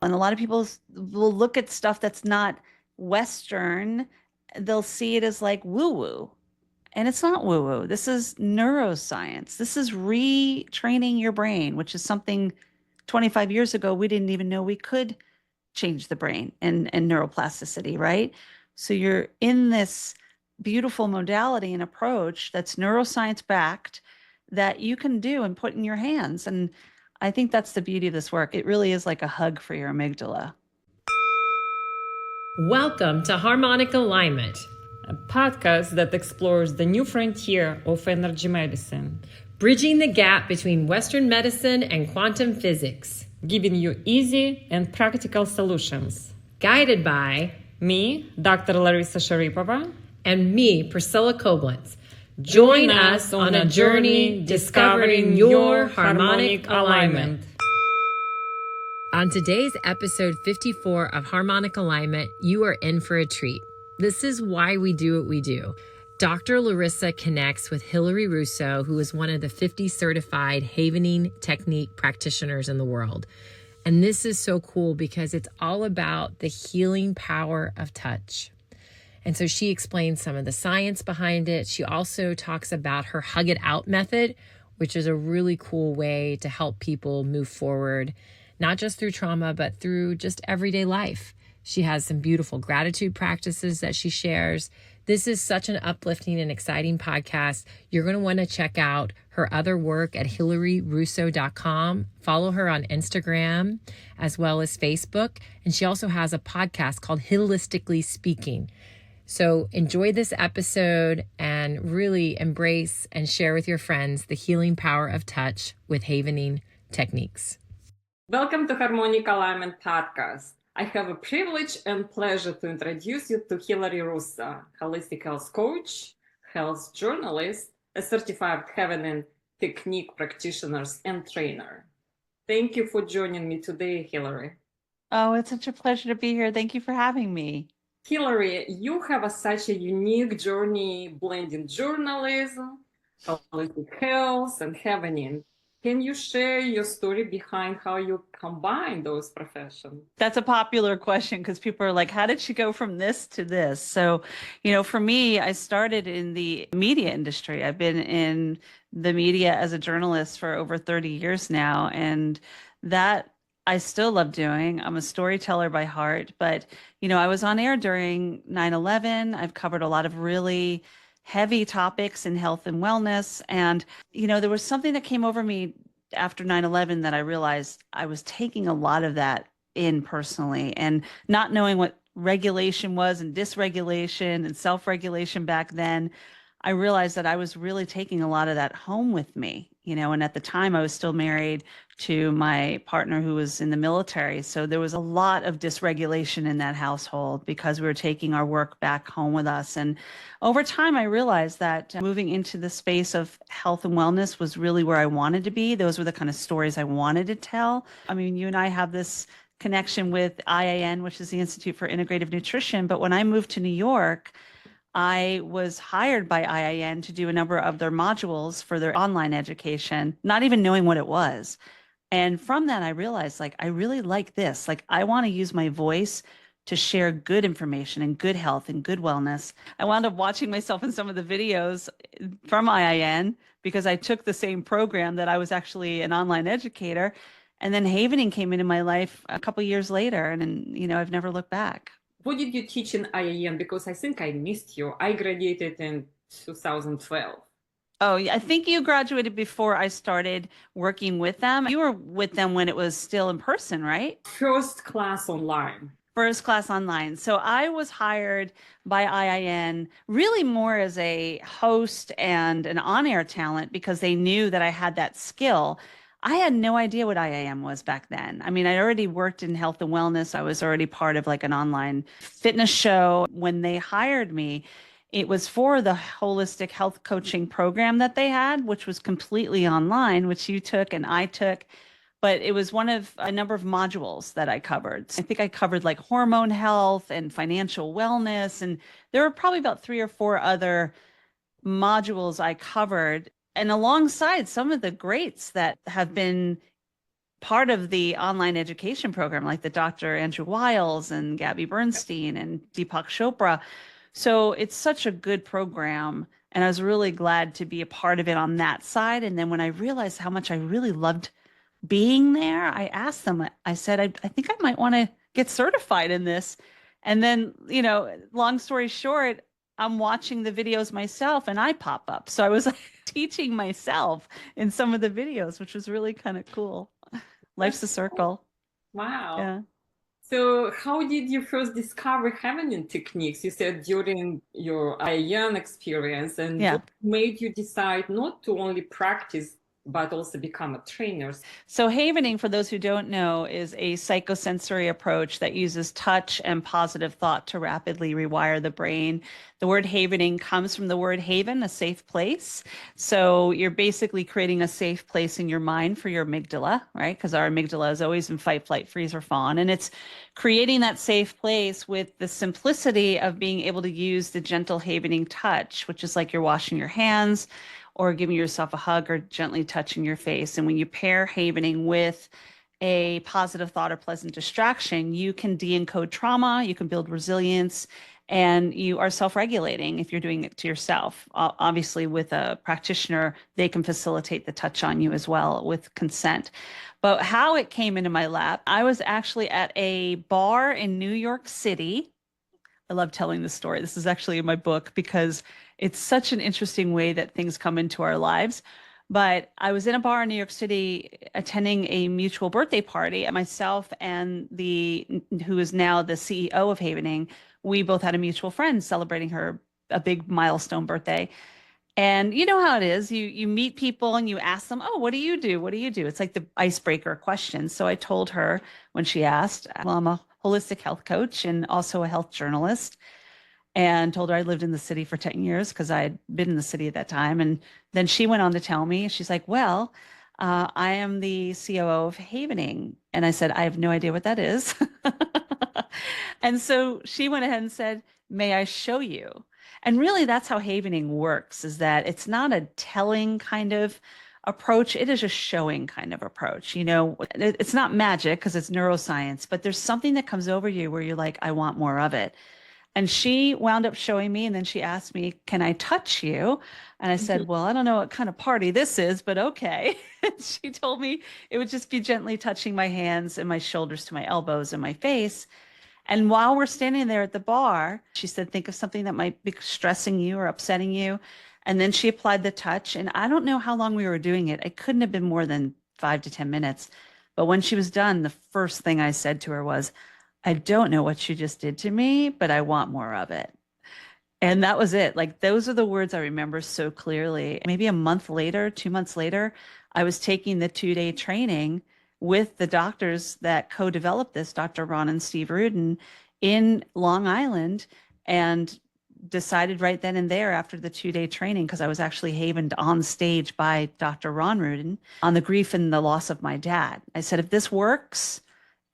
And a lot of people will look at stuff that's not Western, they'll see it as like woo woo. And it's not woo woo. This is neuroscience. This is retraining your brain, which is something 25 years ago we didn't even know we could change the brain and neuroplasticity, right? So you're in this beautiful modality and approach that's neuroscience backed that you can do and put in your hands. And I think that's the beauty of this work. It really is like a hug for your amygdala. Welcome to Harmonic Alignment, a podcast that explores the new frontier of energy medicine, bridging the gap between Western medicine and quantum physics, giving you easy and practical solutions. Guided by me, Dr. Larisa Sharipova, and me, Priscilla Koblenz. Join us on a journey discovering your harmonic alignment. On today's episode 54 of Harmonic Alignment, you are in for a treat. This is why we do what we do. Dr. Larisa connects with Hilary Russo, who is one of the 50 certified havening technique practitioners in the world. And this is so cool because it's all about the healing power of touch. And so she explains some of the science behind it. She also talks about her hug it out method, which is a really cool way to help people move forward, not just through trauma, but through just everyday life. She has some beautiful gratitude practices that she shares. This is such an uplifting and exciting podcast. You're going to want to check out her other work at hilaryrusso.com. Follow her on Instagram as well as Facebook. And she also has a podcast called HIListically Speaking. So enjoy this episode and really embrace and share with your friends the healing power of touch with havening techniques. Welcome to Harmonic Alignment Podcast. I have a privilege and pleasure to introduce you to Hilary Russo, holistic health coach, health journalist, a certified havening technique practitioner and trainer. Thank you for joining me today, Hilary. Oh, it's such a pleasure to be here. Thank you for having me. Hilary, you have such a unique journey blending journalism, holistic health, and havening. Can you share your story behind how you combine those professions? That's a popular question because people are like, how did she go from this to this? So, for me, I started in the media industry. I've been in the media as a journalist for over 30 years now. And that I still love doing. I'm a storyteller by heart, but, I was on air during 9/11. I've covered a lot of really heavy topics in health and wellness. And, there was something that came over me after 9/11 that I realized I was taking a lot of that in personally and not knowing what regulation was and dysregulation and self-regulation back then. I realized that I was really taking a lot of that home with me, and at the time I was still married to my partner who was in the military. So there was a lot of dysregulation in that household because we were taking our work back home with us. And over time, I realized that moving into the space of health and wellness was really where I wanted to be. Those were the kind of stories I wanted to tell. I mean, you and I have this connection with IAN, which is the Institute for Integrative Nutrition. But when I moved to New York, I was hired by IAN to do a number of their modules for their online education, not even knowing what it was. And from that, I realized, I really like this. I want to use my voice to share good information and good health and good wellness. I wound up watching myself in some of the videos from IAN because I took the same program that I was actually an online educator. And then havening came into my life a couple of years later. And I've never looked back. What did you teach in IAN? Because I think I missed you. I graduated in 2012. Oh, yeah. I think you graduated before I started working with them. You were with them when it was still in person, right? First class online. First class online. So I was hired by IIN really more as a host and an on-air talent because they knew that I had that skill. I had no idea what IAM was back then. I mean, I already worked in health and wellness. I was already part of an online fitness show. When they hired me, it was for the holistic health coaching program that they had, which was completely online, which you took and I took. But it was one of a number of modules that I covered. I think I covered hormone health and financial wellness. And there were probably about 3 or 4 other modules I covered. And alongside some of the greats that have been part of the online education program, like the Dr. Andrew Wiles and Gabby Bernstein and Deepak Chopra. So it's such a good program. And I was really glad to be a part of it on that side. And then when I realized how much I really loved being there, I asked them, I said, I think I might want to get certified in this. And then, long story short, I'm watching the videos myself and I pop up. So I was like teaching myself in some of the videos, which was really kind of cool. Life's a circle. Wow. Yeah. So how did you first discover Havening techniques? You said during your IAN experience, and Yeah. what made you decide not to only practice, but also become a trainer? So havening, for those who don't know, is a psychosensory approach that uses touch and positive thought to rapidly rewire the brain. The word havening comes from the word haven, a safe place. So you're basically creating a safe place in your mind for your amygdala, right? Because our amygdala is always in fight, flight, freeze, or fawn. And it's creating that safe place with the simplicity of being able to use the gentle havening touch, which is like you're washing your hands or giving yourself a hug or gently touching your face. And when you pair havening with a positive thought or pleasant distraction, you can de-encode trauma, you can build resilience, and you are self-regulating if you're doing it to yourself. Obviously, with a practitioner, they can facilitate the touch on you as well with consent. But how it came into my lap, I was actually at a bar in New York City. I love telling this story. This is actually in my book because it's such an interesting way that things come into our lives. But I was in a bar in New York City attending a mutual birthday party. And myself and who is now the CEO of Havening, we both had a mutual friend celebrating a big milestone birthday. And you know how it is. You meet people and you ask them, "Oh, what do you do? What do you do?" It's like the icebreaker question. So I told her when she asked, "Well, I'm a holistic health coach and also a health journalist," and told her I lived in the city for 10 years because I had been in the city at that time. And then she went on to tell me, she's like, "Well, I am the COO of Havening." And I said, "I have no idea what that is." And so she went ahead and said, "May I show you?" And really, that's how havening works, is that it's not a telling kind of approach. It is a showing kind of approach. It's not magic because it's neuroscience, but there's something that comes over you where you're like, I want more of it. And she wound up showing me, and then she asked me, "Can I touch you?" And I said, "Well, I don't know what kind of party this is, but okay." And she told me it would just be gently touching my hands and my shoulders to my elbows and my face. And while we're standing there at the bar, she said, "Think of something that might be stressing you or upsetting you." And then she applied the touch. And I don't know how long we were doing it. It couldn't have been more than 5 to 10 minutes. But when she was done, the first thing I said to her was, "I don't know what you just did to me, but I want more of it." And that was it. Like, those are the words I remember so clearly. Maybe a month later, 2 months later, I was taking the 2-day training with the doctors that co-developed this, Dr. Ron and Steve Rudin, in Long Island, and decided right then and there after the 2-day training, because I was actually havened on stage by Dr. Ron Rudin on the grief and the loss of my dad. I said, if this works,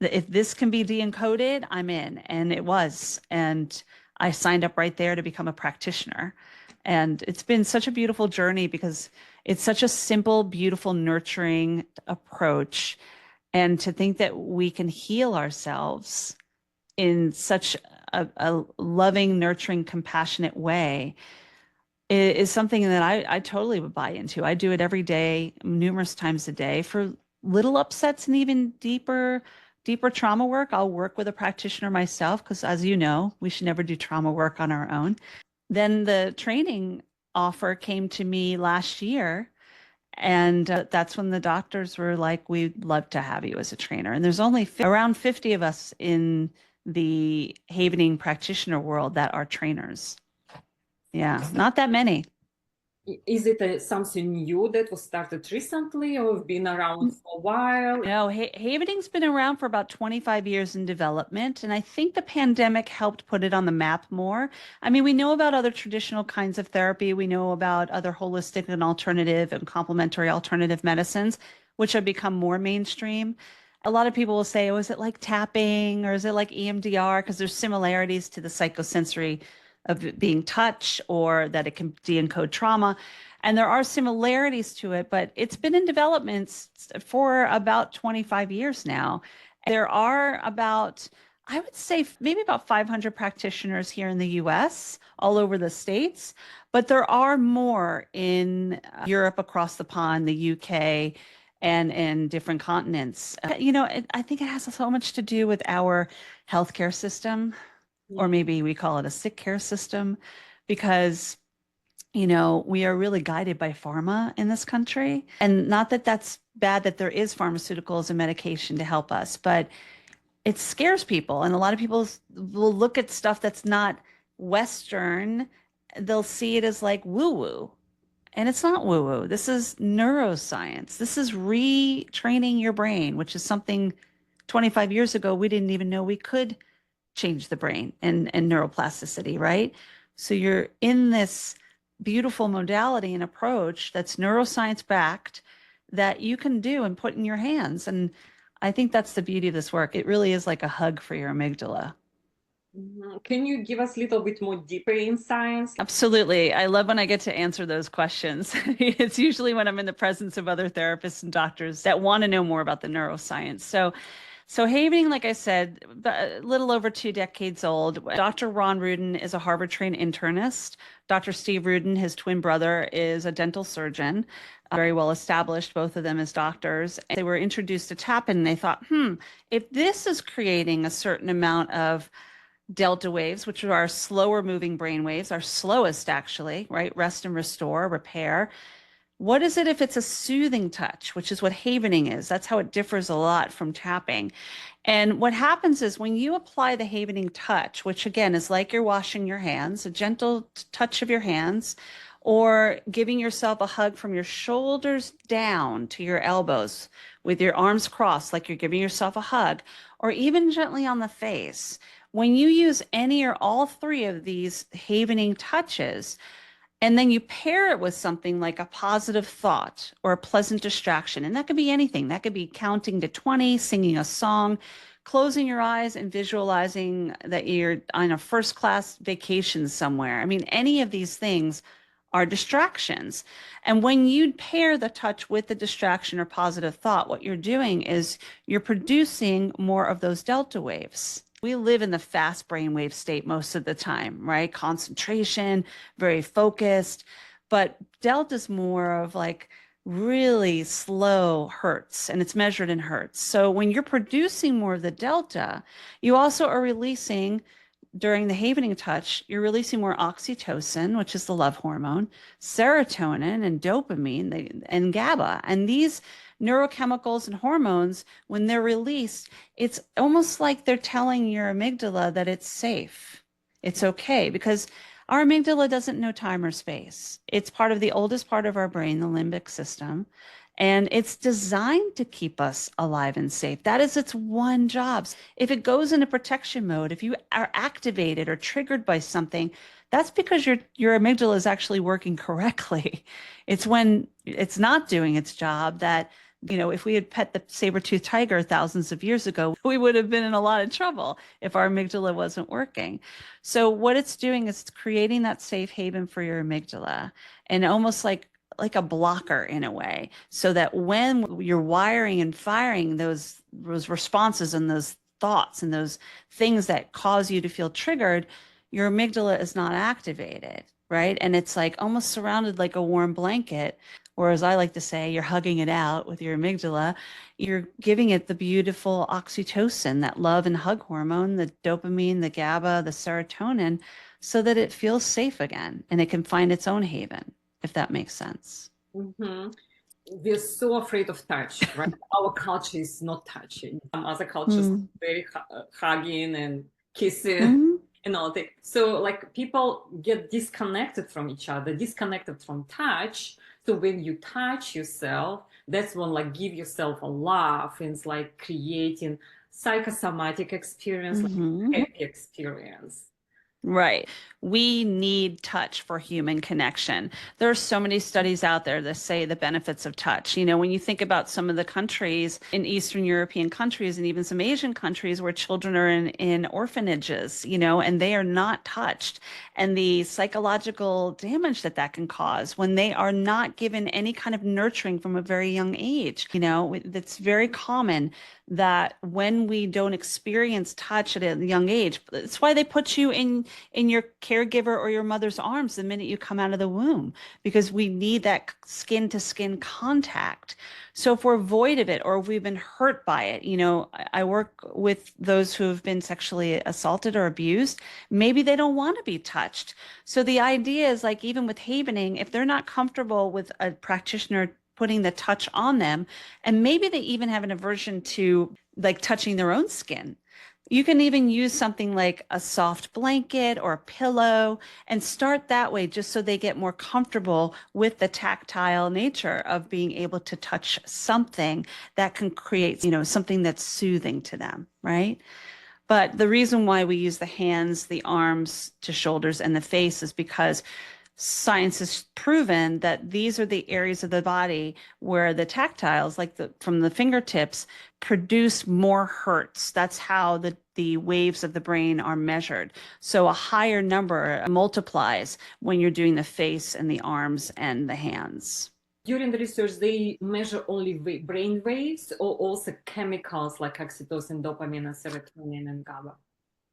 if this can be de-encoded, I'm in. And it was. And I signed up right there to become a practitioner. And it's been such a beautiful journey because it's such a simple, beautiful, nurturing approach. And to think that we can heal ourselves in such a loving, nurturing, compassionate way is something that I totally would buy into. I do it every day, numerous times a day, for little upsets and even deeper trauma work. I'll work with a practitioner myself because, as you know, we should never do trauma work on our own. Then the training offer came to me last year. And that's when the doctors were like, "We'd love to have you as a trainer." And there's only around 50 of us in the havening practitioner world that are trainers. Yeah, not that many. Is it something new that was started recently, or have been around for a while? No, havening's been around for about 25 years in development, and I think the pandemic helped put it on the map more. I mean, we know about other traditional kinds of therapy. We know about other holistic and alternative and complementary alternative medicines, which have become more mainstream. A lot of people will say, "Oh, is it like tapping or is it like EMDR?" Because there's similarities to the psychosensory of it being touch, or that it can de-encode trauma. And there are similarities to it, but it's been in development for about 25 years now. There are about, I would say, maybe about 500 practitioners here in the US, all over the States, but there are more in Europe, across the pond, the UK, and in different continents. I think it has so much to do with our healthcare system, or maybe we call it a sick care system, because we are really guided by pharma in this country. And not that that's bad that there is pharmaceuticals and medication to help us, but it scares people. And a lot of people will look at stuff that's not Western. They'll see it as like woo-woo. And it's not woo-woo. This is neuroscience. This is retraining your brain, which is something 25 years ago we didn't even know we could change the brain and neuroplasticity, right? So you're in this beautiful modality and approach that's neuroscience backed that you can do and put in your hands. And I think that's the beauty of this work. It really is like a hug for your amygdala. Can you give us a little bit more deeper insights? Absolutely. I love when I get to answer those questions. It's usually when I'm in the presence of other therapists and doctors that want to know more about the neuroscience. So havening, like I said, a little over 2 decades old. Dr. Ron Rudin is a Harvard-trained internist. Dr. Steve Rudin, his twin brother, is a dental surgeon, very well established, both of them as doctors. They were introduced to tapping, and they thought, if this is creating a certain amount of delta waves, which are our slower moving brain waves, our slowest actually, right? Rest and restore, repair. What is it if it's a soothing touch, which is what havening is? That's how it differs a lot from tapping. And what happens is when you apply the havening touch, which again is like you're washing your hands, a gentle touch of your hands, or giving yourself a hug from your shoulders down to your elbows with your arms crossed, like you're giving yourself a hug, or even gently on the face. When you use any or all 3 of these havening touches, and then you pair it with something like a positive thought or a pleasant distraction, and that could be anything. That could be counting to 20, singing a song, closing your eyes and visualizing that you're on a first-class vacation somewhere. I mean, any of these things are distractions. And when you pair the touch with the distraction or positive thought, what you're doing is you're producing more of those delta waves. We live in the fast brainwave state most of the time, right? Concentration, very focused. But delta is more of like really slow hertz, and it's measured in hertz. So when you're producing more of the delta, you also are releasing, during the havening touch, you're releasing more oxytocin, which is the love hormone, serotonin and dopamine and GABA. And these neurochemicals and hormones, when they're released, it's almost like they're telling your amygdala that it's safe. It's okay, because our amygdala doesn't know time or space. It's part of the oldest part of our brain, the limbic system. And it's designed to keep us alive and safe. That is its one job. If it goes into protection mode, if you are activated or triggered by something, that's because your amygdala is actually working correctly. It's when it's not doing its job that, if we had pet the saber-toothed tiger thousands of years ago, we would have been in a lot of trouble if our amygdala wasn't working. So what it's doing is it's creating that safe haven for your amygdala, and almost like a blocker in a way, so that when you're wiring and firing those responses and those thoughts and those things that cause you to feel triggered, your amygdala is not activated, right? And it's like almost surrounded like a warm blanket. Or as I like to say, you're hugging it out with your amygdala. You're giving it the beautiful oxytocin, that love and hug hormone, the dopamine, the GABA, the serotonin, so that it feels safe again and it can find its own haven, if that makes sense. We're so afraid of touch, right? Our culture is not touching. Other cultures very hugging and kissing and all that. So like people get disconnected from each other, disconnected from touch. So when you touch yourself, that's when like give yourself a laugh, and it's like creating psychosomatic experience, like happy experience. Right. We need touch for human connection. There are so many studies out there that say the benefits of touch. When you think about some of the countries in Eastern European countries and even some Asian countries where children are in orphanages, and they are not touched, and the psychological damage that that can cause when they are not given any kind of nurturing from a very young age. It's very common that when we don't experience touch at a young age, that's why they put you in your caregiver or your mother's arms the minute you come out of the womb, because we need that skin to skin contact. So if we're void of it or if we've been hurt by it, I work with those who have been sexually assaulted or abused. Maybe they don't want to be touched. So the idea is like, even with havening, if they're not comfortable with a practitioner putting the touch on them, and maybe they even have an aversion to like touching their own skin, you can even use something like a soft blanket or a pillow and start that way, just so they get more comfortable with the tactile nature of being able to touch something that can create, something that's soothing to them, right? But the reason why we use the hands, the arms to shoulders, and the face is because science has proven that these are the areas of the body where the tactiles, like from the fingertips, produce more hertz. That's how the waves of the brain are measured. So a higher number multiplies when you're doing the face and the arms and the hands. During the research, they measure only brain waves or also chemicals like oxytocin, dopamine, and serotonin, and GABA?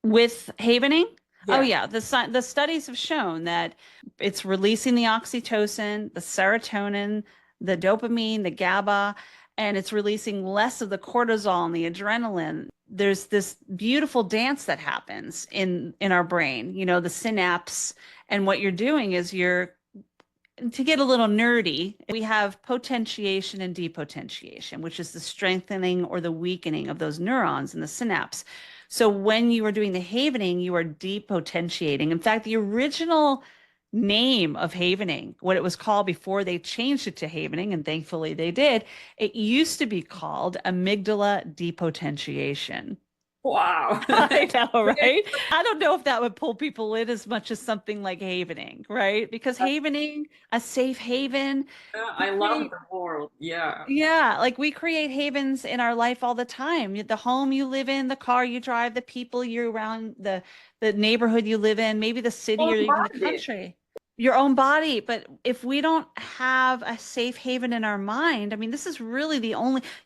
With havening? Yeah. Oh yeah, the studies have shown that it's releasing the oxytocin, the serotonin, the dopamine, the GABA, and it's releasing less of the cortisol and the adrenaline. There's this beautiful dance that happens in our brain, the synapse, and what you're doing is to get a little nerdy, we have potentiation and depotentiation, which is the strengthening or the weakening of those neurons in the synapse. So when you are doing the havening, you are depotentiating. In fact, the original name of havening, what it was called before they changed it to havening, and thankfully they did, it used to be called amygdala depotentiation. Wow. I know, right? I don't know if that would pull people in as much as something like havening, right? Because havening, a safe haven. Yeah, I love the word. Yeah. Yeah, like we create havens in our life all the time. The home you live in, the car you drive, the people you're around, the neighborhood you live in, maybe the city or even the country. Your own body. But if we don't have a safe haven in our mind, I mean, this is really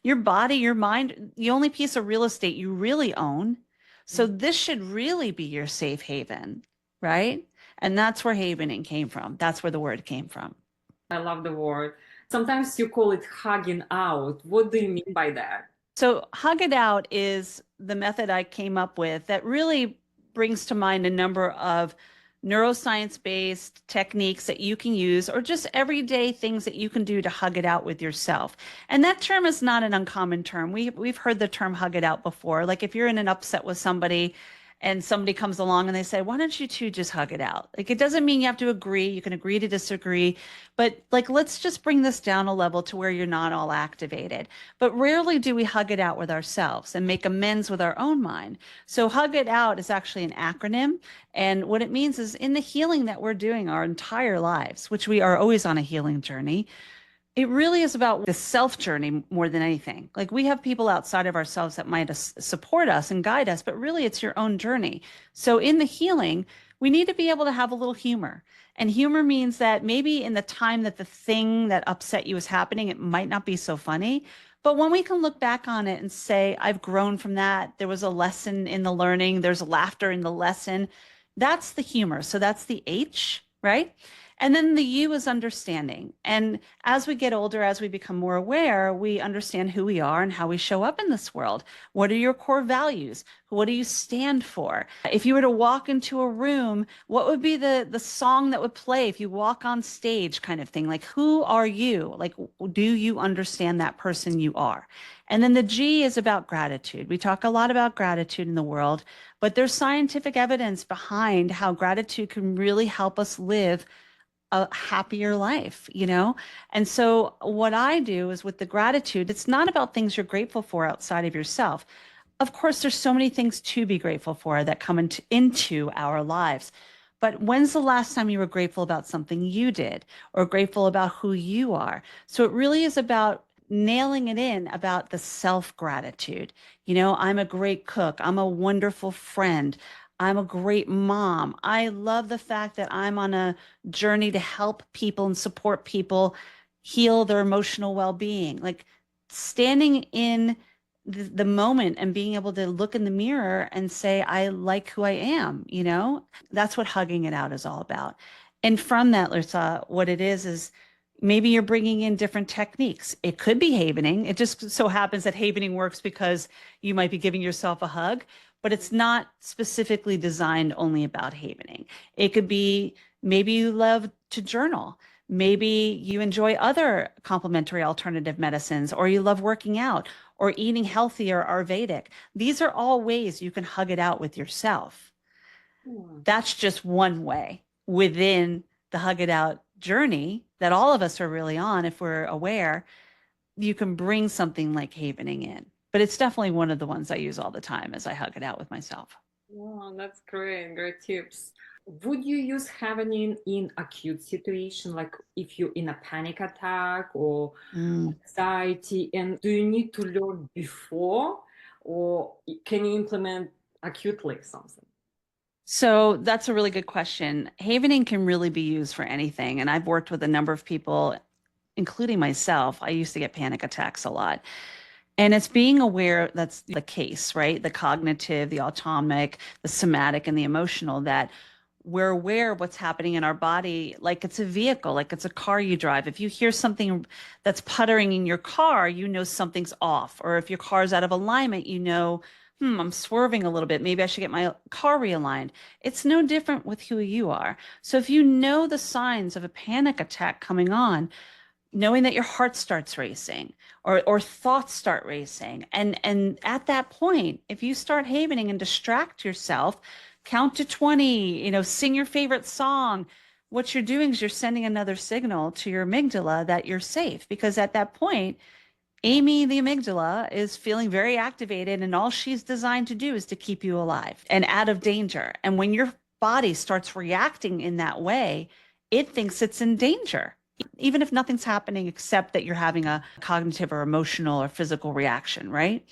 your body, your mind, the only piece of real estate you really own. So this should really be your safe haven, right? And that's where havening came from. That's where the word came from. I love the word. Sometimes you call it hugging out. What do you mean by that? So hug it out is the method I came up with that really brings to mind a number of neuroscience-based techniques that you can use, or just everyday things that you can do to hug it out with yourself. And that term is not an uncommon term. We've heard the term hug it out before. Like if you're in an upset with somebody and somebody comes along and they say, why don't you two just hug it out? Like, it doesn't mean you have to agree. You can agree to disagree, but like, let's just bring this down a level to where you're not all activated. But rarely do we hug it out with ourselves and make amends with our own mind. So hug it out is actually an acronym. And what it means is, in the healing that we're doing our entire lives, which we are always on a healing journey, it really is about the self journey more than anything. Like, we have people outside of ourselves that might support us and guide us, but really it's your own journey. So in the healing, we need to be able to have a little humor. And humor means that maybe in the time that the thing that upset you is happening, it might not be so funny. But when we can look back on it and say, I've grown from that, there was a lesson in the learning, there's laughter in the lesson, that's the humor. So that's the H, right? And then the U is understanding. And as we get older, as we become more aware, we understand who we are and how we show up in this world. What are your core values? What do you stand for? If you were to walk into a room, what would be the song that would play if you walk on stage, kind of thing? Like, who are you? Like, do you understand that person you are? And then the G is about gratitude. We talk a lot about gratitude in the world, but there's scientific evidence behind how gratitude can really help us live a happier life, you know? And so what I do is, with the gratitude, it's not about things you're grateful for outside of yourself. Of course, there's so many things to be grateful for that come into our lives. But when's the last time you were grateful about something you did or grateful about who you are? So it really is about nailing it in about the self-gratitude. I'm a great cook. I'm a wonderful friend. I'm a great mom. I love the fact that I'm on a journey to help people and support people heal their emotional well-being. Like standing in the moment and being able to look in the mirror and say, I like who I am. That's what hugging it out is all about. And from that, Larisa, what it is maybe you're bringing in different techniques. It could be havening. It just so happens that havening works because you might be giving yourself a hug, but it's not specifically designed only about havening. It could be maybe you love to journal. Maybe you enjoy other complementary alternative medicines, or you love working out, or eating healthy or Ayurvedic. These are all ways you can hug it out with yourself. That's just one way within the hug it out journey that all of us are really on. If we're aware, you can bring something like havening in. But it's definitely one of the ones I use all the time as I hug it out with myself. Oh, that's great. Great tips. Would you use havening in acute situation, like if you're in a panic attack or anxiety? And do you need to learn before, or can you implement acutely something? So that's a really good question. Havening can really be used for anything. And I've worked with a number of people, including myself. I used to get panic attacks a lot. And it's being aware that's the case, right? The cognitive, the autonomic, the somatic, and the emotional, that we're aware of what's happening in our body like it's a vehicle, like it's a car you drive. If you hear something that's puttering in your car, you know something's off. Or if your car's out of alignment, you know, I'm swerving a little bit. Maybe I should get my car realigned. It's no different with who you are. So if you know the signs of a panic attack coming on, knowing that your heart starts racing or thoughts start racing. And at that point, if you start havening and distract yourself, count to 20, sing your favorite song, what you're doing is you're sending another signal to your amygdala that you're safe. Because at that point, Amy, the amygdala, is feeling very activated, and all she's designed to do is to keep you alive and out of danger. And when your body starts reacting in that way, it thinks it's in danger, even if nothing's happening except that you're having a cognitive or emotional or physical reaction, right?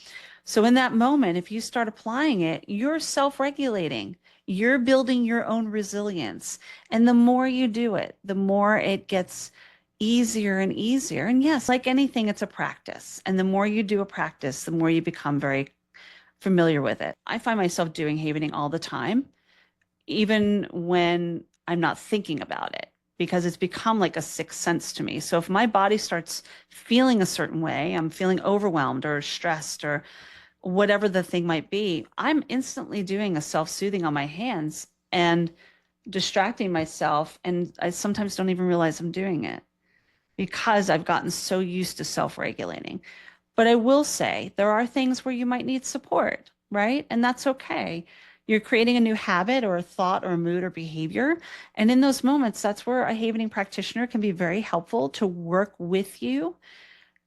So in that moment, if you start applying it, you're self-regulating. You're building your own resilience. And the more you do it, the more it gets easier and easier. And yes, like anything, it's a practice. And the more you do a practice, the more you become very familiar with it. I find myself doing havening all the time, even when I'm not thinking about it, because it's become like a sixth sense to me. So if my body starts feeling a certain way, I'm feeling overwhelmed or stressed or whatever the thing might be, I'm instantly doing a self-soothing on my hands and distracting myself. And I sometimes don't even realize I'm doing it because I've gotten so used to self-regulating. But I will say there are things where you might need support, right? And that's okay. You're creating a new habit or a thought or a mood or behavior. And in those moments, that's where a havening practitioner can be very helpful to work with you,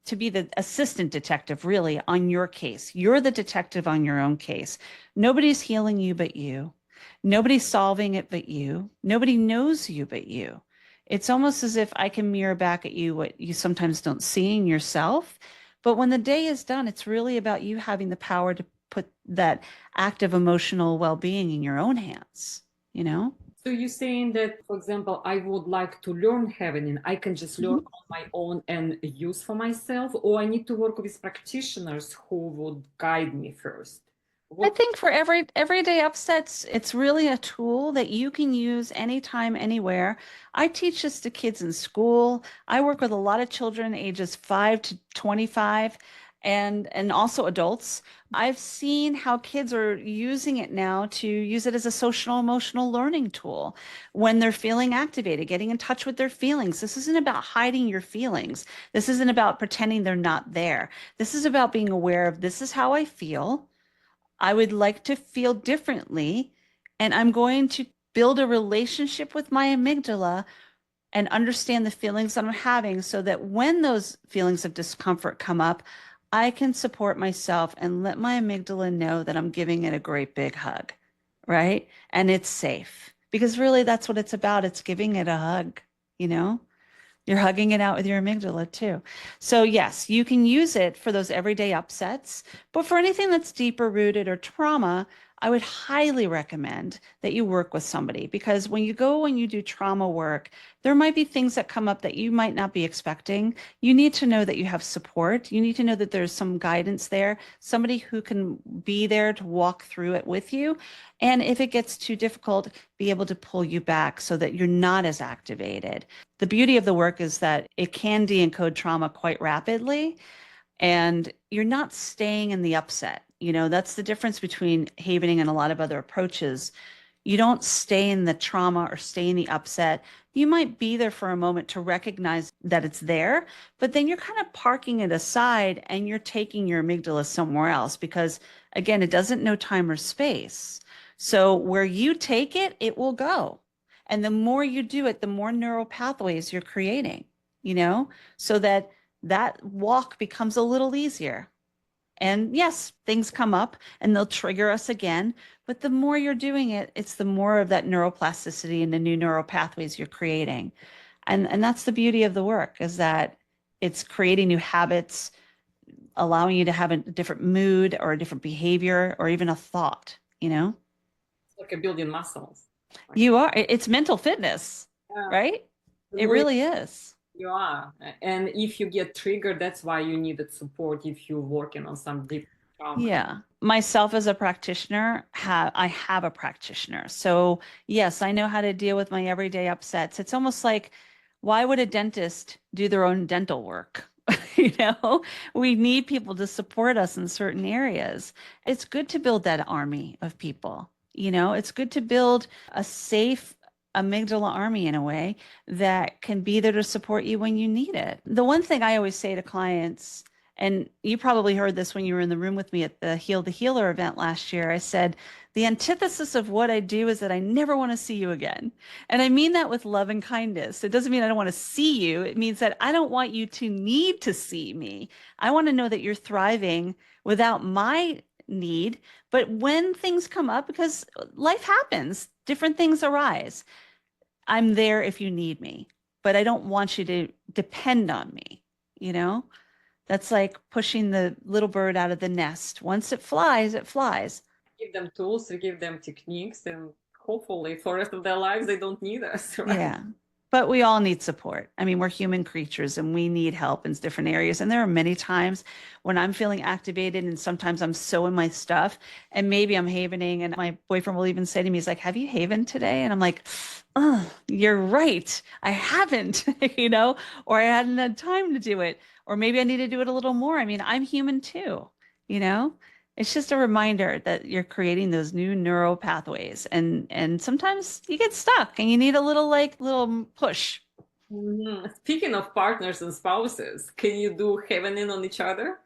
to be the assistant detective really on your case. You're the detective on your own case. Nobody's healing you but you. Nobody's solving it but you. Nobody knows you but you. It's almost as if I can mirror back at you what you sometimes don't see in yourself. But when the day is done, it's really about you having the power to put that active emotional well-being in your own hands, So you're saying that, for example, I would like to learn havening. I can just learn on my own and use for myself, or I need to work with practitioners who would guide me first? I think for everyday upsets, it's really a tool that you can use anytime, anywhere. I teach this to kids in school. I work with a lot of children ages 5 to 25 and also adults. I've seen how kids are using it now to use it as a social emotional learning tool when they're feeling activated, getting in touch with their feelings. This isn't about hiding your feelings. This isn't about pretending they're not there. This is about being aware of this is how I feel. I would like to feel differently, and I'm going to build a relationship with my amygdala and understand the feelings that I'm having so that when those feelings of discomfort come up, I can support myself and let my amygdala know that I'm giving it a great big hug, right? And it's safe because really that's what it's about. It's giving it a hug, you know? You're hugging it out with your amygdala too. So yes, you can use it for those everyday upsets, but for anything that's deeper rooted or trauma, I would highly recommend that you work with somebody because when you go and you do trauma work, there might be things that come up that you might not be expecting. You need to know that you have support. You need to know that there's some guidance there, somebody who can be there to walk through it with you. And if it gets too difficult, be able to pull you back so that you're not as activated. The beauty of the work is that it can de-encode trauma quite rapidly and you're not staying in the upset. You know, that's the difference between havening and a lot of other approaches. You don't stay in the trauma or stay in the upset. You might be there for a moment to recognize that it's there, but then you're kind of parking it aside and you're taking your amygdala somewhere else because, again, it doesn't know time or space. So where you take it, it will go. And the more you do it, the more neural pathways you're creating, you know, so that that walk becomes a little easier. And yes, things come up and they'll trigger us again. But the more you're doing it, it's the more of that neuroplasticity and the new neural pathways you're creating. And that's the beauty of the work is that it's creating new habits, allowing you to have a different mood or a different behavior or even a thought, you know? It's like a building muscles. You are, it's mental fitness, Yeah. right? It really is. You are. And if you get triggered, that's why you needed support if you're working on some deep trauma. Yeah. Myself as a practitioner, I have a practitioner. So yes, I know how to deal with my everyday upsets. It's almost like, why would a dentist do their own dental work? You know, we need people to support us in certain areas. It's good to build that army of people. You know, it's good to build a safe amygdala army in a way that can be there to support you when you need it. The one thing I always say to clients, and you probably heard this when you were in the room with me at the Heal the Healer event last year, I said, the antithesis of what I do is that I never want to see you again. And I mean that with love and kindness. It doesn't mean I don't want to see you. It means that I don't want you to need to see me. I want to know that you're thriving without my need. But when things come up, because life happens, different things arise. I'm there if you need me, but I don't want you to depend on me, you know? That's like pushing the little bird out of the nest. Once it flies, it flies. Give them tools, we give them techniques, and hopefully for the rest of their lives, they don't need us, right? Yeah. But we all need support. I mean, we're human creatures and we need help in different areas. And there are many times when I'm feeling activated and sometimes I'm so in my stuff and maybe I'm havening and my boyfriend will even say to me, he's like, have you havened today? And I'm like, oh, you're right. I haven't, you know, or I hadn't had time to do it. Or maybe I need to do it a little more. I mean, I'm human too, you know? It's just a reminder that you're creating those new neural pathways and sometimes you get stuck and you need a little push. Speaking of partners and spouses, can you do havening on each other?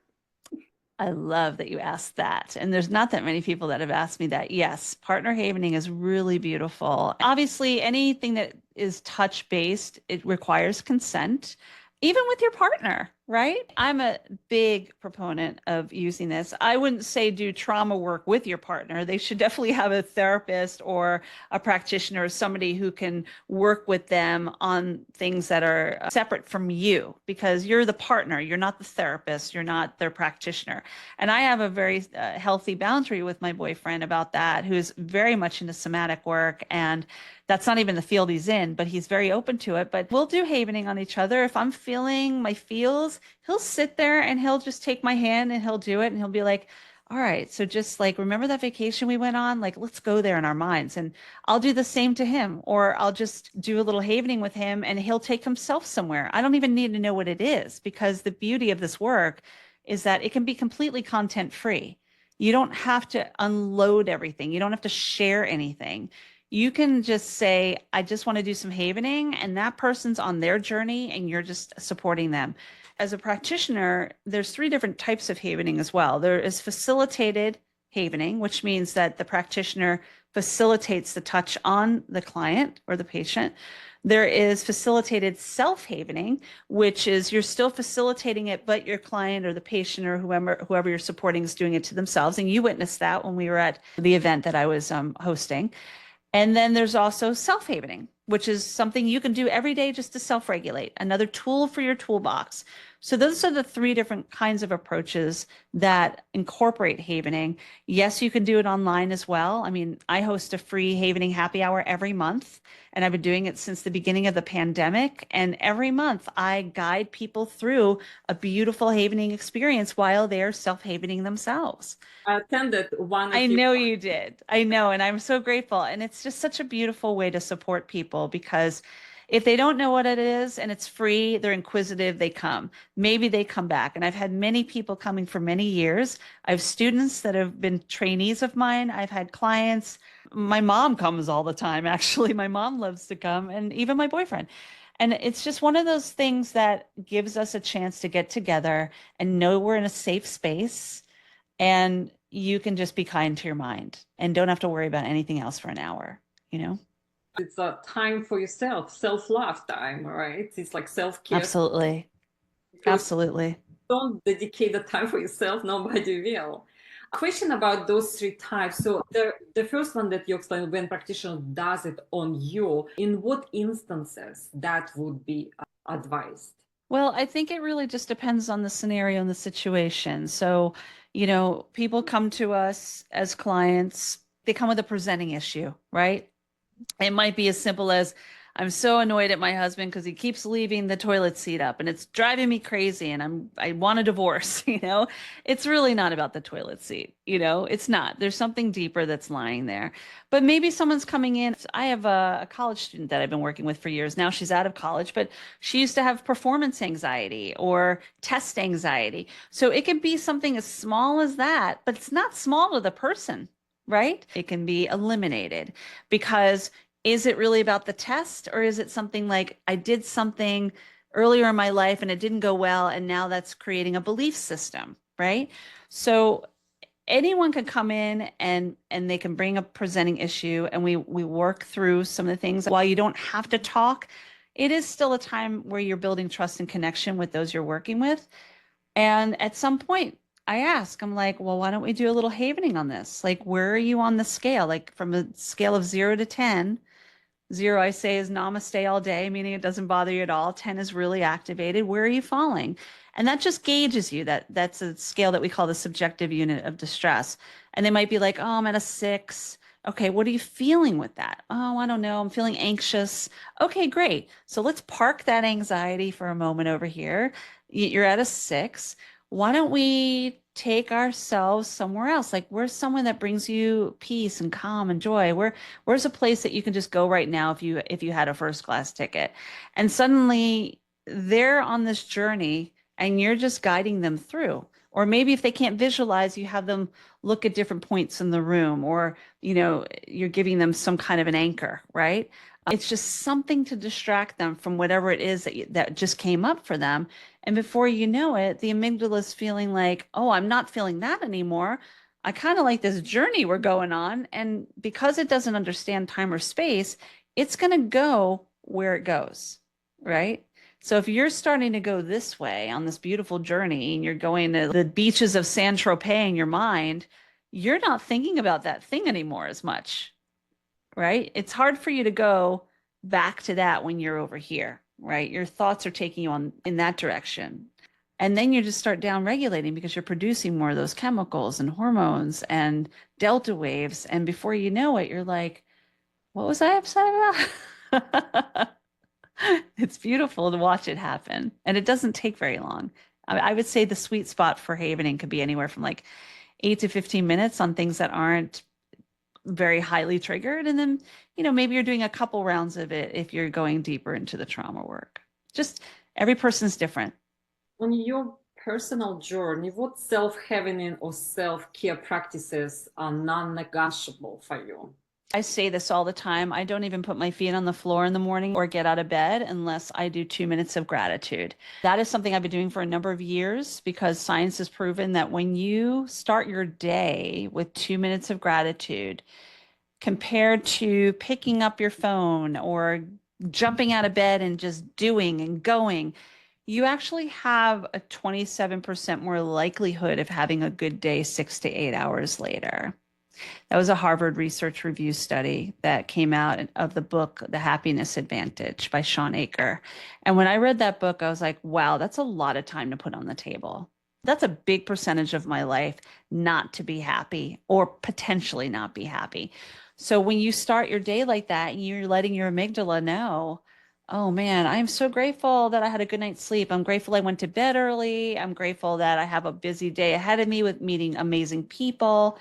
I love that you asked that. And there's not that many people that have asked me that. Yes, partner havening is really beautiful. Obviously, anything that is touch based, it requires consent, even with your partner, right? I'm a big proponent of using this. I wouldn't say do trauma work with your partner. They should definitely have a therapist or a practitioner or somebody who can work with them on things that are separate from you because you're the partner. You're not the therapist. You're not their practitioner. And I have a very healthy boundary with my boyfriend about that, who's very much into somatic work and that's not even the field he's in, but he's very open to it. But we'll do havening on each other. If I'm feeling my feels, he'll sit there and he'll just take my hand and he'll do it. And he'll be like, all right, so just like, remember that vacation we went on? Like, let's go there in our minds. And I'll do the same to him, or I'll just do a little havening with him and he'll take himself somewhere. I don't even need to know what it is because the beauty of this work is that it can be completely content free. You don't have to unload everything. You don't have to share anything. You can just say, I just want to do some havening, and that person's on their journey and you're just supporting them. As a practitioner, there's 3 different types of havening as well. There is facilitated havening, which means that the practitioner facilitates the touch on the client or the patient. There is facilitated self-havening, which is you're still facilitating it, but your client or the patient or whoever you're supporting is doing it to themselves. And you witnessed that when we were at the event that I was hosting. And then there's also self-havening, which is something you can do every day just to self-regulate, another tool for your toolbox. So those are the three different kinds of approaches that incorporate havening. Yes, you can do it online as well. I mean, I host a free havening happy hour every month, and I've been doing it since the beginning of the pandemic. And every month I guide people through a beautiful havening experience while they're self-havening themselves. I attended one. I know you did. I know. And I'm so grateful. And it's just such a beautiful way to support people because if they don't know what it is and it's free, they're inquisitive, they come. Maybe they come back. And I've had many people coming for many years. I have students that have been trainees of mine. I've had clients. My mom comes all the time. Actually, my mom loves to come, and even my boyfriend. And it's just one of those things that gives us a chance to get together and know we're in a safe space. And you can just be kind to your mind and don't have to worry about anything else for an hour, you know? It's a time for yourself, self-love time, right? It's like self-care. Absolutely. Because Absolutely. don't dedicate the time for yourself, nobody will. Question about those three types. So the first one that you explained, when practitioner does it on you, in what instances that would be advised? Well, I think it really just depends on the scenario and the situation. So, people come to us as clients, they come with a presenting issue, right? It might be as simple as I'm so annoyed at my husband because he keeps leaving the toilet seat up and it's driving me crazy and I want a divorce, It's really not about the toilet seat, It's not. There's something deeper that's lying there. But maybe someone's coming in. I have a college student that I've been working with for years. Now she's out of college, but she used to have performance anxiety or test anxiety. So it can be something as small as that, but it's not small to the person, right? It can be eliminated because is it really about the test, or is it something like I did something earlier in my life and it didn't go well, and now that's creating a belief system, right? So anyone can come in and they can bring a presenting issue, and we work through some of the things. While you don't have to talk, it is still a time where you're building trust and connection with those you're working with. And at some point, I'm like, well, why don't we do a little havening on this? Like, where are you on the scale? Like from a scale of 0 to 10, 0, I say, is namaste all day, meaning it doesn't bother you at all. 10 is really activated. Where are you falling? And that just gauges you. That's a scale that we call the subjective unit of distress. And they might be like, oh, I'm at a 6. Okay, what are you feeling with that? Oh, I don't know. I'm feeling anxious. Okay, great. So let's park that anxiety for a moment over here. You're at a 6. Why don't we take ourselves somewhere else? Like, where's someone that brings you peace and calm and joy? Where's a place that you can just go right now if you had a first class ticket? And suddenly they're on this journey and you're just guiding them through. Or maybe if they can't visualize, you have them look at different points in the room, or you're giving them some kind of an anchor, right? It's just something to distract them from whatever it is that just came up for them. And before you know it, the amygdala is feeling like, oh, I'm not feeling that anymore. I kind of like this journey we're going on. And because it doesn't understand time or space, it's going to go where it goes, right? So if you're starting to go this way on this beautiful journey and you're going to the beaches of Saint-Tropez in your mind, you're not thinking about that thing anymore as much, right? It's hard for you to go back to that when you're over here, right? Your thoughts are taking you in that direction. And then you just start down regulating because you're producing more of those chemicals and hormones and delta waves. And before you know it, you're like, what was I upset about? It's beautiful to watch it happen. And it doesn't take very long. I would say the sweet spot for havening could be anywhere from like 8 to 15 minutes on things that aren't very highly triggered. And then, maybe you're doing a couple rounds of it if you're going deeper into the trauma work. Just every person's different. On your personal journey, what self-havening or self-care practices are non-negotiable for you? I say this all the time. I don't even put my feet on the floor in the morning or get out of bed unless I do 2 minutes of gratitude. That is something I've been doing for a number of years because science has proven that when you start your day with 2 minutes of gratitude, compared to picking up your phone or jumping out of bed and just doing and going, you actually have a 27% more likelihood of having a good day 6 to 8 hours later. That was a Harvard Research Review study that came out of the book, The Happiness Advantage by Sean Aker. And when I read that book, I was like, wow, that's a lot of time to put on the table. That's a big percentage of my life not to be happy or potentially not be happy. So when you start your day like that, you're letting your amygdala know, oh man, I am so grateful that I had a good night's sleep. I'm grateful I went to bed early. I'm grateful that I have a busy day ahead of me with meeting amazing people.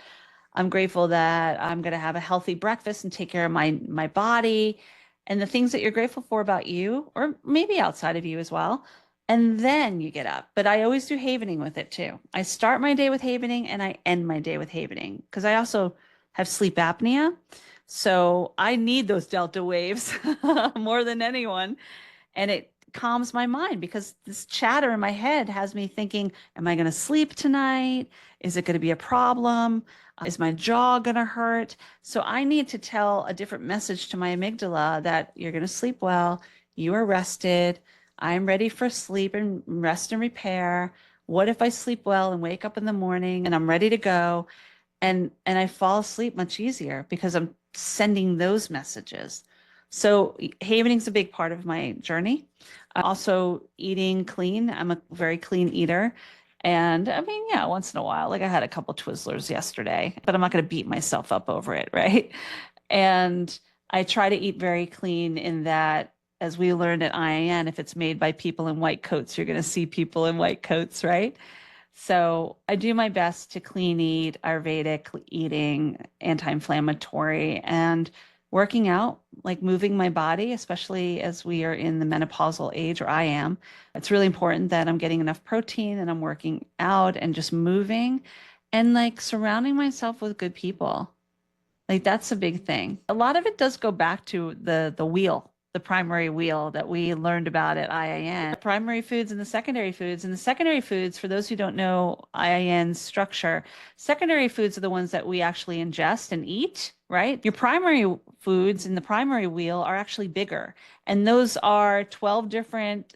I'm grateful that I'm going to have a healthy breakfast and take care of my body and the things that you're grateful for about you, or maybe outside of you as well. And then you get up. But I always do havening with it too. I start my day with havening and I end my day with havening because I also have sleep apnea. So I need those delta waves more than anyone. And it calms my mind because this chatter in my head has me thinking, am I going to sleep tonight? Is it going to be a problem? Is my jaw going to hurt? So I need to tell a different message to my amygdala that you're going to sleep well. You are rested. I'm ready for sleep and rest and repair. What if I sleep well and wake up in the morning and I'm ready to go? And I fall asleep much easier because I'm sending those messages. So havening's a big part of my journey. Also eating clean. I'm a very clean eater. And I mean, yeah, once in a while, like I had a couple Twizzlers yesterday, but I'm not going to beat myself up over it, right? And I try to eat very clean in that, as we learned at IIN, if it's made by people in white coats, you're going to see people in white coats, right? So I do my best to clean eat, Ayurvedic eating, anti-inflammatory, and working out, like moving my body, especially as we are in the menopausal age, or I am. It's really important that I'm getting enough protein and I'm working out and just moving and like surrounding myself with good people. Like that's a big thing. A lot of it does go back to the wheel, the primary wheel that we learned about at IIN. The primary foods and the secondary foods. And the secondary foods, for those who don't know IIN's structure, secondary foods are the ones that we actually ingest and eat, right? Your primary foods in the primary wheel are actually bigger. And those are 12 different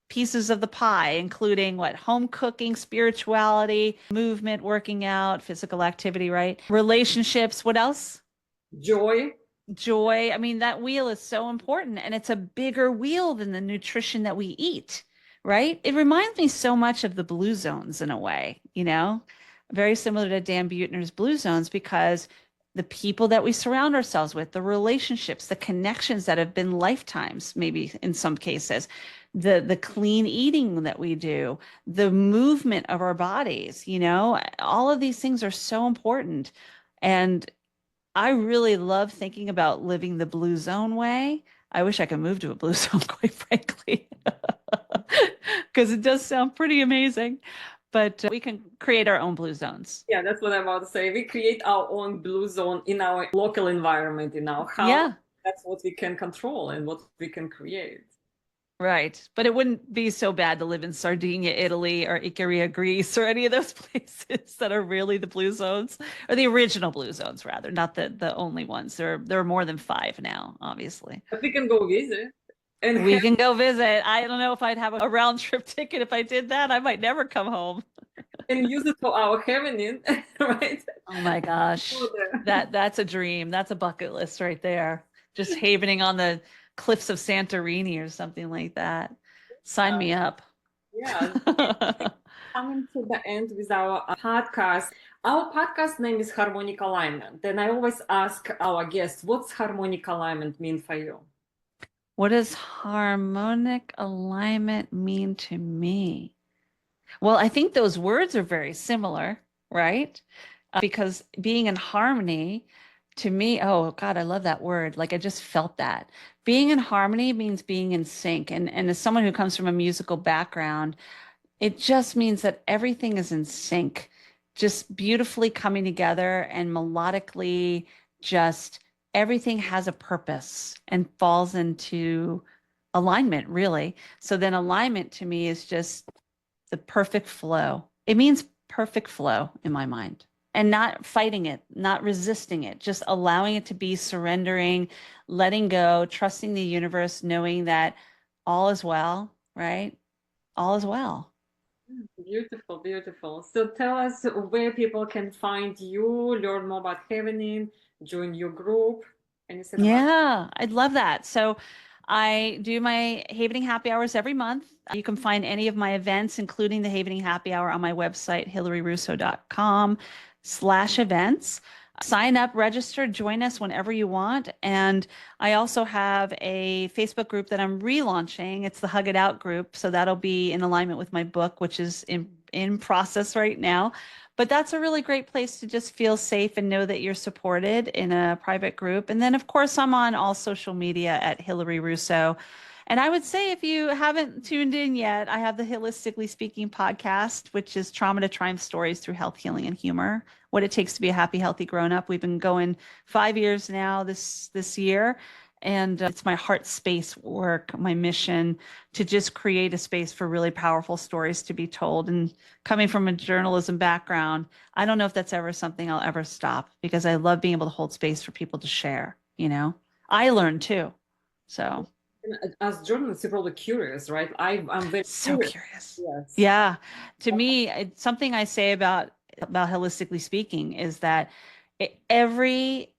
pieces of the pie, including what? Home cooking, spirituality, movement, working out, physical activity, right? Relationships. What else? Joy. Joy. I mean, that wheel is so important and it's a bigger wheel than the nutrition that we eat, right? It reminds me so much of the blue zones in a way, very similar to Dan Buettner's blue zones because the people that we surround ourselves with, the relationships, the connections that have been lifetimes, maybe in some cases, the clean eating that we do, the movement of our bodies, all of these things are so important. And I really love thinking about living the blue zone way. I wish I could move to a blue zone, quite frankly, because it does sound pretty amazing. But we can create our own blue zones. Yeah, that's what I'm about to say. We create our own blue zone in our local environment, in our house. Yeah. That's what we can control and what we can create. Right. But it wouldn't be so bad to live in Sardinia, Italy, or Icaria, Greece, or any of those places that are really the blue zones, or the original blue zones, rather, not the only ones. There are more than 5 now, obviously. But we can go visit. And we can go visit. I don't know if I'd have a round trip ticket if I did that. I might never come home. And use it for our heavening, right? Oh my gosh. That's a dream. That's a bucket list right there. Just havening on the cliffs of Santorini or something like that. Sign me up. Yeah. Coming to the end with our podcast. Our podcast name is Harmonic Alignment. And I always ask our guests, what's harmonic alignment mean for you? What does harmonic alignment mean to me? Well, I think those words are very similar, right? Because being in harmony, to me, oh God, I love that word. Like I just felt that. Being in harmony means being in sync. And as someone who comes from a musical background, it just means that everything is in sync, just beautifully coming together and melodically just everything has a purpose and falls into alignment, really. So then alignment to me is just the perfect flow. It means perfect flow in my mind, and not fighting it, not resisting it, just allowing it to be, surrendering, letting go, trusting the universe, knowing that all is well, right? All is well. Beautiful, beautiful. So tell us where people can find you, learn more about Havening, join your group, anything about Yeah, I'd love that. So I do my Havening happy hours every month. You can find any of my events, including the Havening happy hour, on my website, hilaryrusso.com/events. Sign up, register, join us whenever you want. And I also have a Facebook group that I'm relaunching. It's the Hug It Out group. So that'll be in alignment with my book, which is in process right now. But that's a really great place to just feel safe and know that you're supported in a private group. And then, of course, I'm on all social media at Hilary Russo. And I would say, if you haven't tuned in yet, I have the HIListically Speaking podcast, which is trauma to triumph stories through health, healing, and humor. What it takes to be a happy, healthy grown-up. We've been going 5 years now this year. And it's my heart space work, my mission to just create a space for really powerful stories to be told. And coming from a journalism background, I don't know if that's ever something I'll ever stop, because I love being able to hold space for people to share, you know? I learn too. So as journalists, you're probably curious, right? I'm very so curious. Yes. Yeah. To me, it's something I say about HIListically Speaking is that every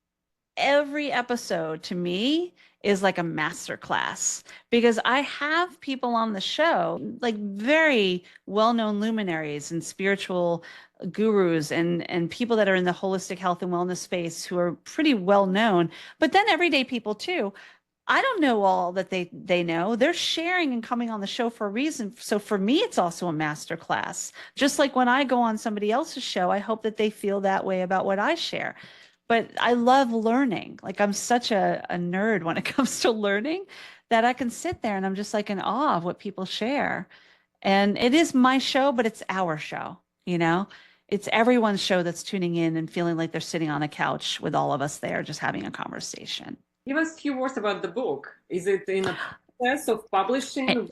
episode to me is like a master class, because I have people on the show, like very well-known luminaries and spiritual gurus and people that are in the holistic health and wellness space who are pretty well known, but then everyday people too. I don't know all that they know. They're sharing and coming on the show for a reason. So for me, it's also a master class. Just like when I go on somebody else's show, I hope that they feel that way about what I share. But I love learning. Like, I'm such a nerd when it comes to learning, that I can sit there and I'm just like in awe of what people share. And it is my show, but it's our show, you know? It's everyone's show that's tuning in and feeling like they're sitting on a couch with all of us there just having a conversation. Give us a few words about the book. Is it in a process of publishing?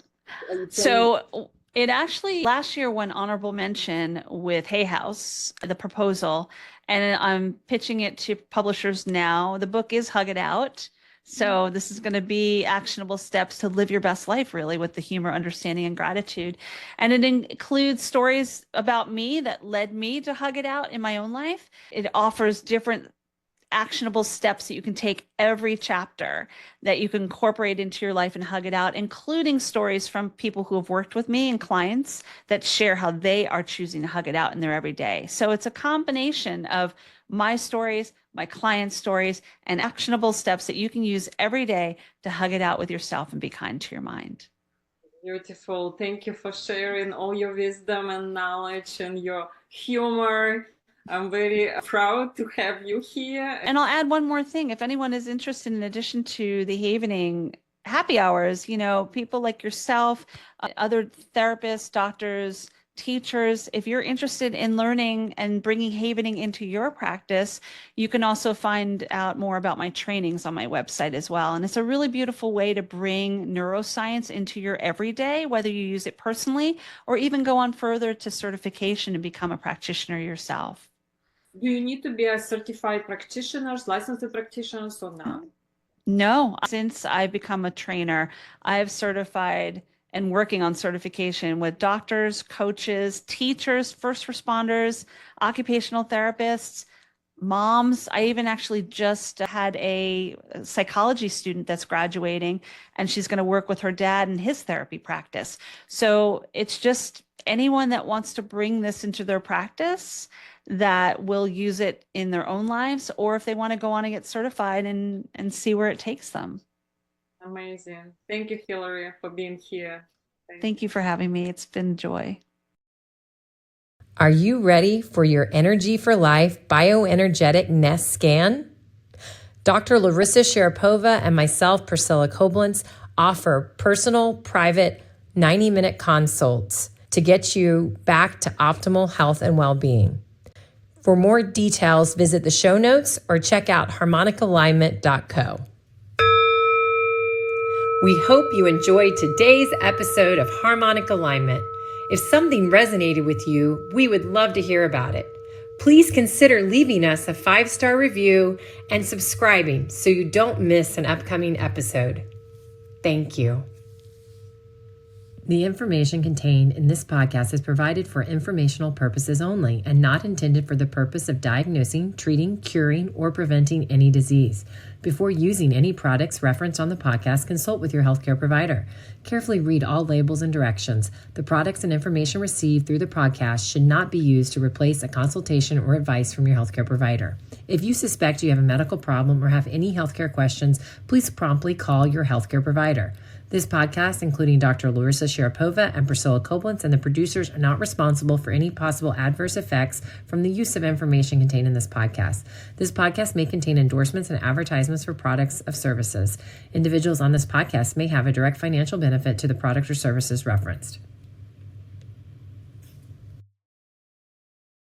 So it actually last year won honorable mention with Hay House, the proposal, and I'm pitching it to publishers now. The book is Hug It Out. So this is going to be actionable steps to live your best life, really, with the humor, understanding, and gratitude. And it includes stories about me that led me to hug it out in my own life. It offers different actionable steps that you can take every chapter that you can incorporate into your life and hug it out, including stories from people who have worked with me and clients that share how they are choosing to hug it out in their everyday. So it's a combination of my stories, my clients' stories, and actionable steps that you can use every day to hug it out with yourself and be kind to your mind. Beautiful. Thank you for sharing all your wisdom and knowledge and your humor. I'm very proud to have you here. And I'll add one more thing. If anyone is interested, in addition to the Havening happy hours, you know, people like yourself, other therapists, doctors, teachers, if you're interested in learning and bringing Havening into your practice, you can also find out more about my trainings on my website as well. And it's a really beautiful way to bring neuroscience into your everyday, whether you use it personally or even go on further to certification and become a practitioner yourself. Do you need to be a certified practitioner, licensed practitioner, or not? No, since I've become a trainer, I've certified and working on certification with doctors, coaches, teachers, first responders, occupational therapists, moms. I even actually just had a psychology student that's graduating, and she's going to work with her dad in his therapy practice. So it's just anyone that wants to bring this into their practice that will use it in their own lives, or if they want to go on and get certified and see where it takes them. Amazing. Thank you, Hilary, for being here. Thank you for having me. It's been a joy. Are you ready for your Energy for Life bioenergetic nest scan? Dr. Larisa Sharapova and myself, Priscilla Koblenz, offer personal, private, 90-minute consults to get you back to optimal health and well-being. For more details, visit the show notes or check out harmonicalignment.co. We hope you enjoyed today's episode of Harmonic Alignment. If something resonated with you, we would love to hear about it. Please consider leaving us a 5-star review and subscribing so you don't miss an upcoming episode. Thank you. The information contained in this podcast is provided for informational purposes only and not intended for the purpose of diagnosing, treating, curing, or preventing any disease. Before using any products referenced on the podcast, consult with your healthcare provider. Carefully read all labels and directions. The products and information received through the podcast should not be used to replace a consultation or advice from your healthcare provider. If you suspect you have a medical problem or have any healthcare questions, please promptly call your healthcare provider. This podcast, including Dr. Larisa Sharapova and Priscilla Koblenz and the producers, are not responsible for any possible adverse effects from the use of information contained in this podcast. This podcast may contain endorsements and advertisements for products or services. Individuals on this podcast may have a direct financial benefit to the product or services referenced.